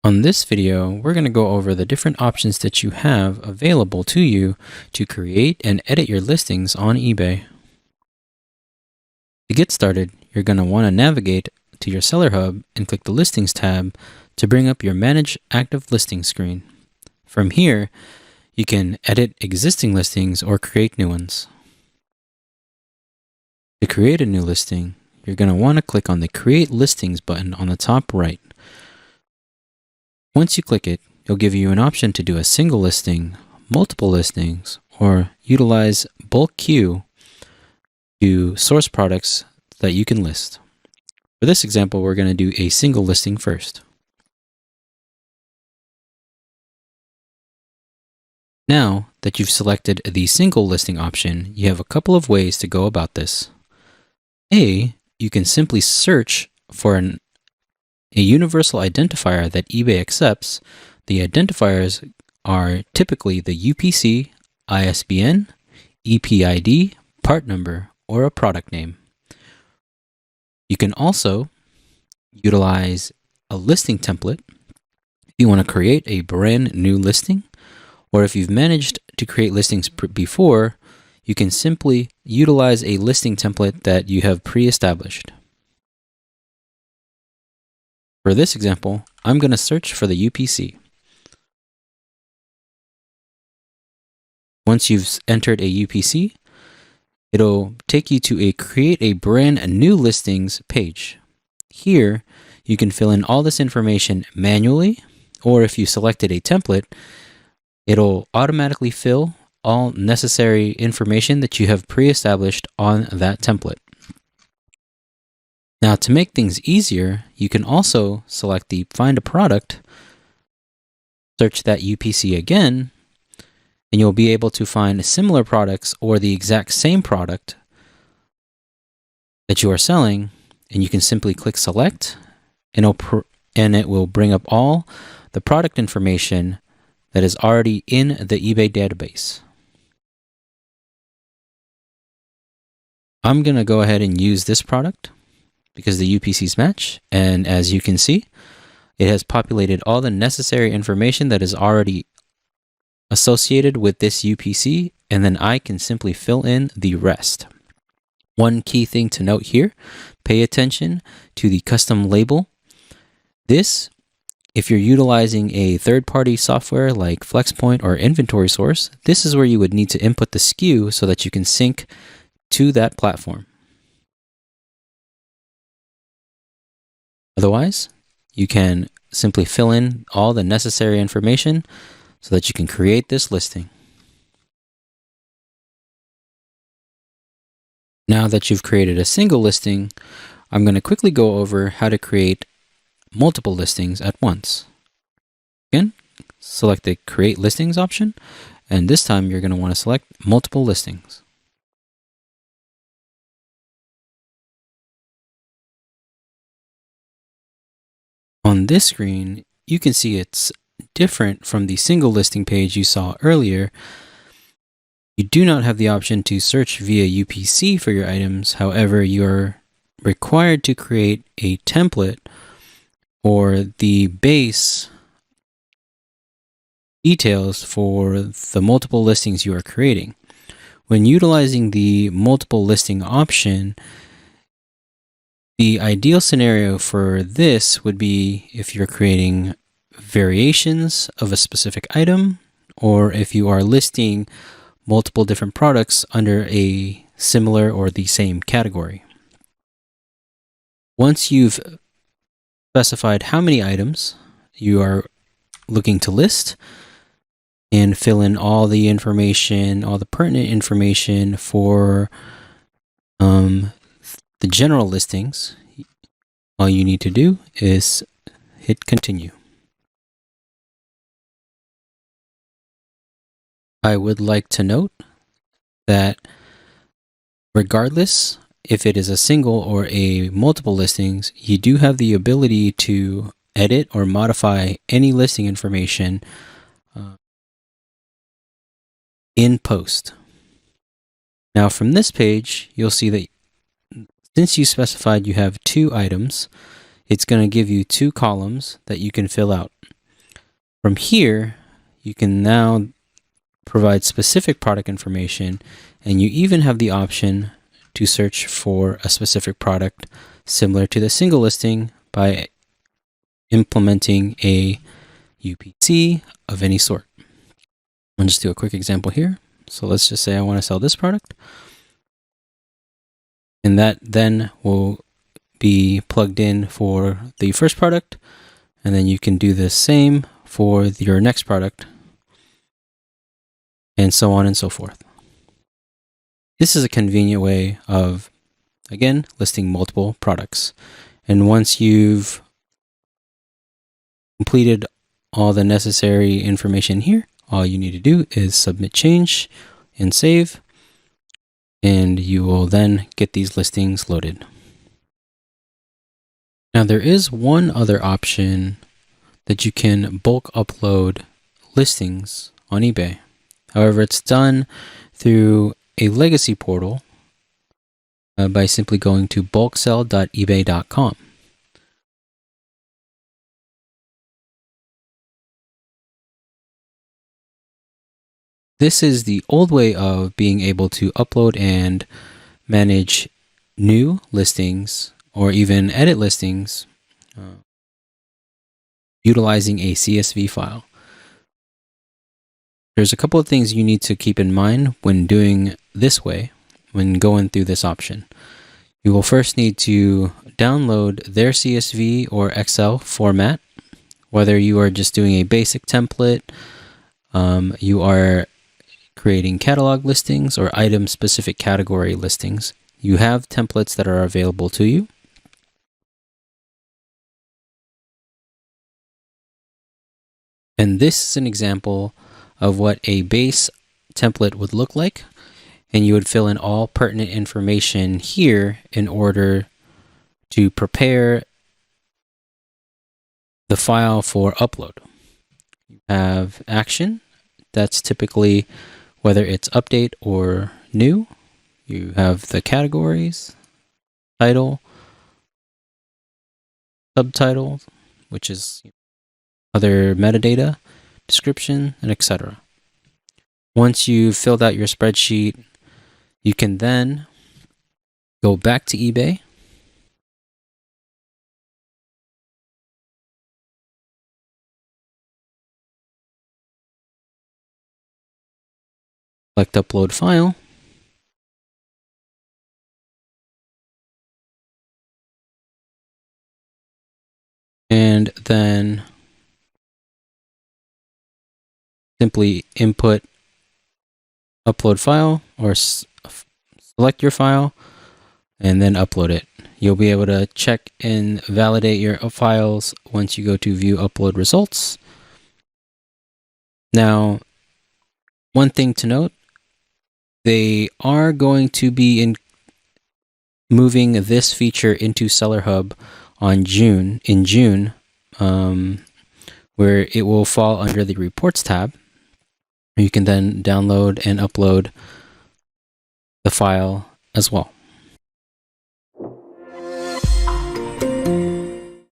On this video, we're going to go over the different options that you have available to you to create and edit your listings on eBay. To get started, you're going to want to navigate to your Seller Hub and click the Listings tab to bring up your Manage Active Listings screen. From here, you can edit existing listings or create new ones. To create a new listing, you're going to want to click on the Create Listings button on the top right. Once you click it, it'll give you an option to do a single listing, multiple listings, or utilize bulk queue to source products that you can list. For this example, we're going to do a single listing first. Now that you've selected the single listing option, you have a couple of ways to go about this. A, you can simply search for a universal identifier that eBay accepts. The identifiers are typically the UPC, ISBN, EPID, part number, or a product name. You can also utilize a listing template if you want to create a brand new listing, or if you've managed to create listings before, you can simply utilize a listing template that you have pre-established. For this example, I'm going to search for the UPC. Once you've entered a UPC, it'll take you to a Create a Brand New Listings page. Here, you can fill in all this information manually, or if you selected a template, it'll automatically fill all necessary information that you have pre-established on that template. Now, to make things easier, you can also select the Find a Product, search that UPC again, and you'll be able to find similar products or the exact same product that you are selling, and you can simply click Select, and it will bring up all the product information that is already in the eBay database. I'm going to go ahead and use this product because the UPCs match, and as you can see, it has populated all the necessary information that is already associated with this UPC, and then I can simply fill in the rest. One key thing to note here, pay attention to the custom label. This, if you're utilizing a third-party software like Flxpoint or Inventory Source, this is where you would need to input the SKU so that you can sync to that platform. Otherwise, you can simply fill in all the necessary information so that you can create this listing. Now that you've created a single listing, I'm going to quickly go over how to create multiple listings at once. Again, select the Create Listings option, and this time you're going to want to select multiple listings. On this screen, you can see it's different from the single listing page you saw earlier. You do not have the option to search via UPC for your items. However, you're required to create a template or the base details for the multiple listings you are creating. When utilizing the multiple listing option, the ideal scenario for this would be if you're creating variations of a specific item, or if you are listing multiple different products under a similar or the same category. Once you've specified how many items you are looking to list and fill in all the information, all the pertinent information for the general listings, all you need to do is hit Continue. I would like to note that regardless if it is a single or a multiple listings, you do have the ability to edit or modify any listing information in post. Now from this page, you'll see that since you specified you have 2 items, it's going to give you 2 columns that you can fill out. From here, you can now provide specific product information, and you even have the option to search for a specific product similar to the single listing by implementing a UPC of any sort. I'll just do a quick example here. So let's just say I want to sell this product, and that then will be plugged in for the first product, and then you can do the same for your next product, and so on and so forth. This is a convenient way of, again, listing multiple products. And once you've completed all the necessary information here, all you need to do is submit change and save, and you will then get these listings loaded. Now there is one other option that you can bulk upload listings on eBay. However, it's done through a legacy portal by simply going to bulksell.ebay.com. This is the old way of being able to upload and manage new listings or even edit listings utilizing a CSV file. There's a couple of things you need to keep in mind when doing this way, when going through this option. You will first need to download their CSV or Excel format, whether you are just doing a basic template, you are creating catalog listings or item-specific category listings. You have templates that are available to you. And this is an example of what a base template would look like. And you would fill in all pertinent information here in order to prepare the file for upload. You have action. That's typically whether it's update or new. You have the categories, title, subtitle, which is other metadata, description, and etc. Once you've filled out your spreadsheet, you can then go back to eBay, select upload file, and then simply input upload file or select your file and then upload it. You'll be able to check and validate your files once you go to view upload results. Now, one thing to note, they are going to be moving this feature into Seller Hub in June, where it will fall under the Reports tab. You can then download and upload the file as well.